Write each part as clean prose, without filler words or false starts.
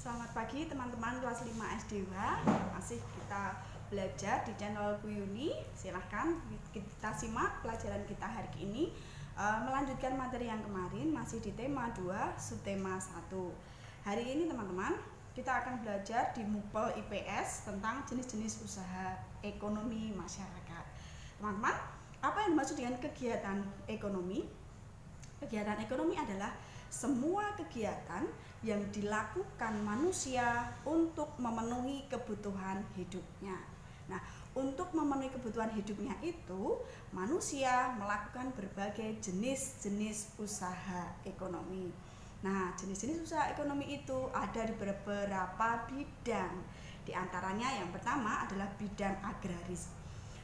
Selamat pagi teman-teman kelas 5 SD. Masih kita belajar di channel Bu Yuni. Silahkan kita simak pelajaran kita hari ini. Melanjutkan materi yang kemarin, masih di tema 2, subtema 1. Hari ini teman-teman, kita akan belajar di MUPEL IPS tentang jenis-jenis usaha ekonomi masyarakat. Teman-teman, apa yang dimaksud dengan kegiatan ekonomi? Kegiatan ekonomi adalah semua kegiatan yang dilakukan manusia untuk memenuhi kebutuhan hidupnya. Nah, untuk memenuhi kebutuhan hidupnya itu, manusia melakukan berbagai jenis-jenis usaha ekonomi. Nah, jenis-jenis usaha ekonomi itu ada di beberapa bidang. Di antaranya yang pertama adalah bidang agraris.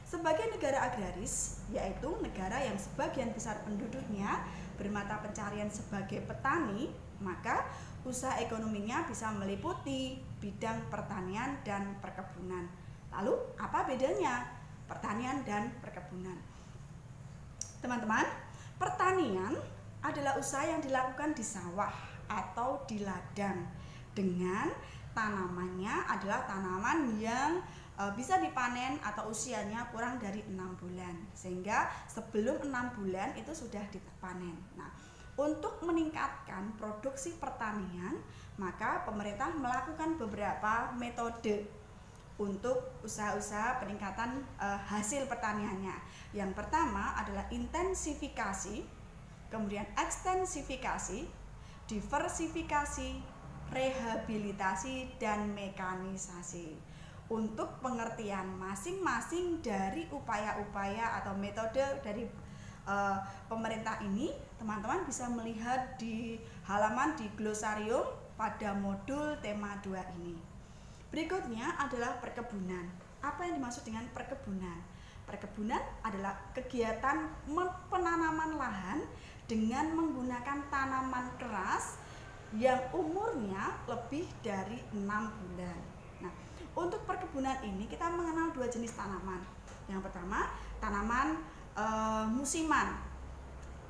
Sebagai negara agraris, yaitu negara yang sebagian besar penduduknya bermata pencarian sebagai petani, maka usaha ekonominya bisa meliputi bidang pertanian dan perkebunan. Lalu, apa bedanya pertanian dan perkebunan? Teman-teman, pertanian adalah usaha yang dilakukan di sawah atau di ladang dengan tanamannya adalah tanaman yang bisa dipanen atau usianya kurang dari 6 bulan, sehingga sebelum 6 bulan itu sudah dipanen. Nah, untuk meningkatkan produksi pertanian, maka pemerintah melakukan beberapa metode untuk usaha-usaha peningkatan hasil pertaniannya. Yang pertama adalah intensifikasi, kemudian ekstensifikasi, diversifikasi, rehabilitasi, dan mekanisasi. Untuk pengertian masing-masing dari upaya-upaya atau metode dari pemerintah ini, teman-teman bisa melihat di halaman di glosarium pada modul tema 2 ini. Berikutnya adalah perkebunan. Apa yang dimaksud dengan perkebunan? Perkebunan adalah kegiatan penanaman lahan dengan menggunakan tanaman keras yang umurnya lebih dari 6 bulan. Nah, untuk perkebunan ini kita mengenal 2 jenis tanaman. Yang pertama, tanaman musiman.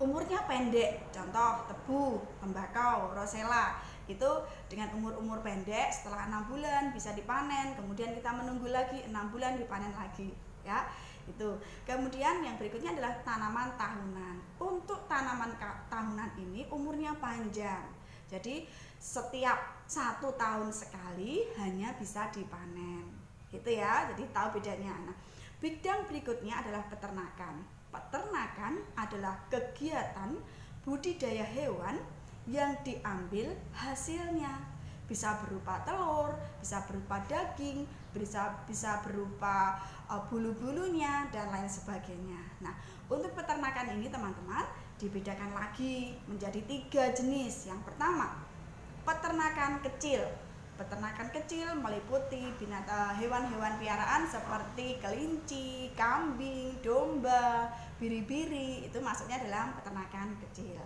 Umurnya pendek, contoh tebu, tembakau, rosella. Itu dengan umur pendek, setelah 6 bulan bisa dipanen, kemudian kita menunggu lagi 6 bulan dipanen lagi, ya. Itu. Kemudian yang berikutnya adalah tanaman tahunan. Untuk tanaman tahunan ini umurnya panjang. Jadi setiap 1 tahun sekali hanya bisa dipanen. Itu ya, jadi tahu bedanya. Nah, bidang berikutnya adalah peternakan. Peternakan adalah kegiatan budidaya hewan yang diambil hasilnya. Bisa berupa telur, bisa berupa daging, bisa berupa bulu-bulunya, dan lain sebagainya. Nah, untuk peternakan ini teman-teman dibedakan lagi menjadi 3 jenis. Yang pertama, peternakan kecil. Peternakan kecil meliputi hewan-hewan piaraan seperti kelinci, kambing, domba, biri-biri. Itu masuknya dalam peternakan kecil.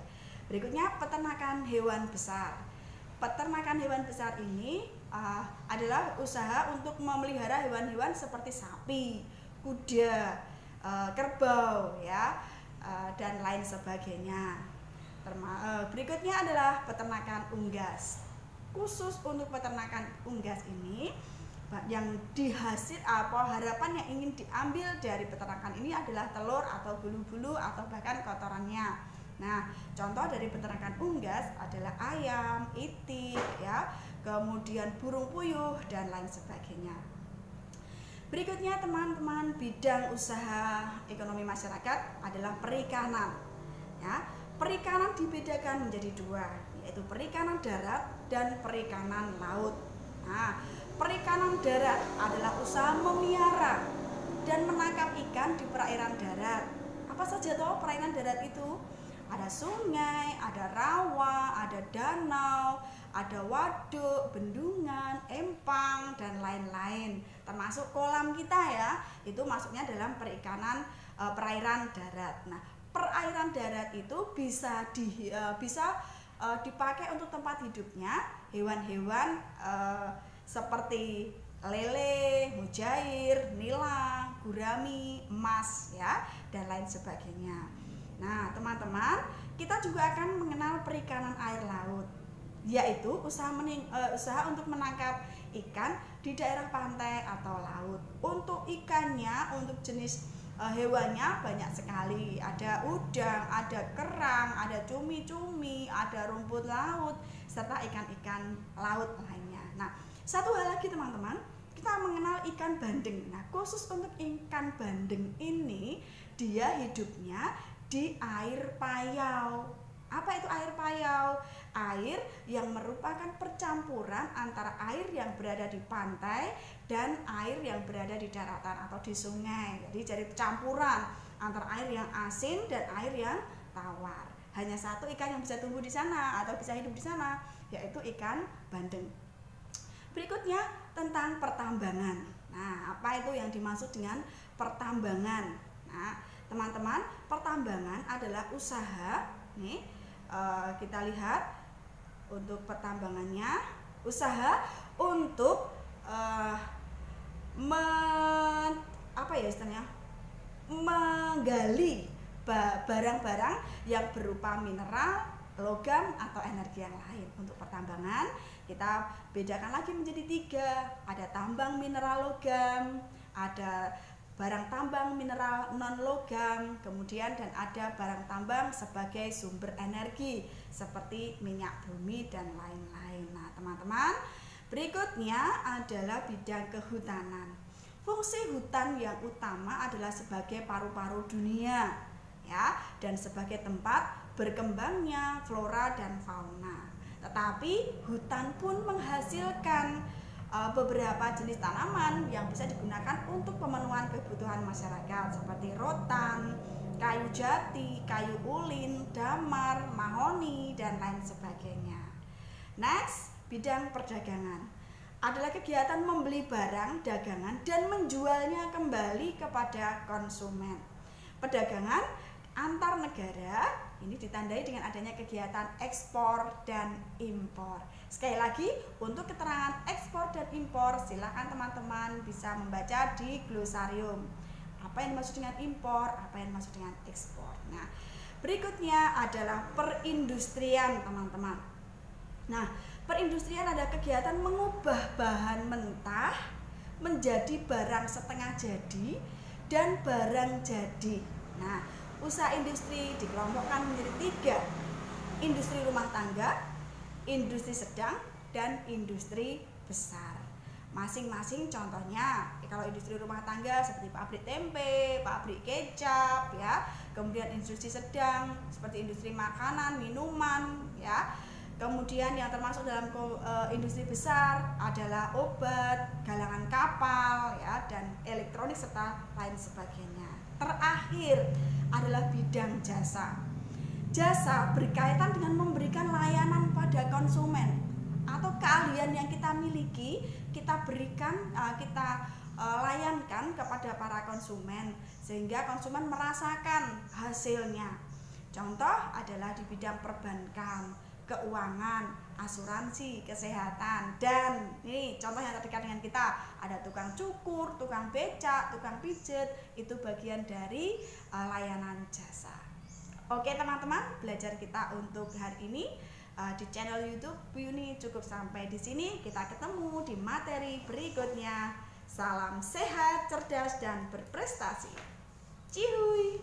Berikutnya peternakan hewan besar. Peternakan hewan besar ini adalah usaha untuk memelihara hewan-hewan seperti sapi, kuda, kerbau, ya, dan lain sebagainya. Berikutnya adalah peternakan unggas. Khusus untuk peternakan unggas ini, yang harapan yang ingin diambil dari peternakan ini adalah telur atau bulu-bulu atau bahkan kotorannya. Nah, contoh dari peternakan unggas adalah ayam, itik, ya, kemudian burung puyuh, dan lain sebagainya. Berikutnya teman-teman, bidang usaha ekonomi masyarakat adalah perikanan. Ya, perikanan dibedakan menjadi 2, yaitu perikanan darat dan perikanan laut. Nah, perikanan darat adalah usaha memelihara dan menangkap ikan di perairan darat. Apa saja toh perairan darat itu? Ada sungai, ada rawa, ada danau, ada waduk, bendungan, empang, dan lain-lain. Termasuk kolam kita, ya, itu masuknya dalam perikanan perairan darat. Nah, perairan darat itu bisa dipakai untuk tempat hidupnya hewan-hewan seperti lele, mujair, nila, gurami, emas, ya, dan lain sebagainya. Nah, teman-teman, kita juga akan mengenal perikanan air laut. yaitu usaha untuk menangkap ikan di daerah pantai atau laut. Untuk ikannya, untuk jenis hewannya banyak sekali. Ada udang, ada kerang, ada cumi-cumi, ada rumput laut, serta ikan-ikan laut lainnya. Nah, satu hal lagi teman-teman, kita mengenal ikan bandeng. Nah, khusus untuk ikan bandeng ini, dia hidupnya di air payau. Apa itu air payau? Air yang merupakan percampuran antara air yang berada di pantai dan air yang berada di daratan atau di sungai. Jadi campuran antara air yang asin dan air yang tawar. Hanya satu ikan yang bisa tumbuh di sana atau bisa hidup di sana, yaitu ikan bandeng. Berikutnya tentang pertambangan. Nah, apa itu yang dimaksud dengan pertambangan? Nah, teman-teman, pertambangan adalah usaha. Nih, kita lihat untuk pertambangannya, usaha untuk menggali barang-barang yang berupa mineral, logam atau energi yang lain. Untuk pertambangan kita bedakan lagi menjadi 3. Ada tambang mineral logam, ada barang tambang mineral non logam, kemudian dan ada barang tambang sebagai sumber energi seperti minyak bumi dan lain-lain. Nah, teman-teman, berikutnya adalah bidang kehutanan. Fungsi hutan yang utama adalah sebagai paru-paru dunia, ya, dan sebagai tempat berkembangnya flora dan fauna. Tetapi hutan pun menghasilkan beberapa jenis tanaman yang bisa digunakan untuk pemenuhan kebutuhan masyarakat seperti rotan, kayu jati, kayu ulin, damar, mahoni, dan lain sebagainya. Next, bidang perdagangan adalah kegiatan membeli barang dagangan dan menjualnya kembali kepada konsumen. Perdagangan antar negara ini ditandai dengan adanya kegiatan ekspor dan impor. Sekali lagi, untuk keterangan ekspor dan impor, silakan teman-teman bisa membaca di glosarium. Apa yang dimaksud dengan impor, apa yang dimaksud dengan ekspor. Nah, berikutnya adalah perindustrian, teman-teman. Nah, perindustrian ada kegiatan mengubah bahan mentah menjadi barang setengah jadi dan barang jadi. Nah, usaha industri dikelompokkan menjadi 3. Industri rumah tangga, industri sedang, dan industri besar. Masing-masing contohnya, kalau industri rumah tangga seperti pabrik tempe, pabrik kecap, ya. Kemudian industri sedang seperti industri makanan, minuman, ya. Kemudian yang termasuk dalam industri besar adalah obat, galangan kapal, ya, dan elektronik serta lain sebagainya. Terakhir adalah bidang jasa. Jasa berkaitan dengan memberikan layanan pada konsumen atau keahlian yang kita miliki, kita berikan, kita layankan kepada para konsumen sehingga konsumen merasakan hasilnya. Contoh adalah di bidang perbankan, keuangan, asuransi, kesehatan, dan ini contoh yang terdekat dengan kita, ada tukang cukur, tukang becak, tukang pijet, itu bagian dari layanan jasa. Oke teman-teman, belajar kita untuk hari ini di channel YouTube Uni cukup sampai di sini. Kita ketemu di materi berikutnya. Salam sehat, cerdas, dan berprestasi. Cihuy.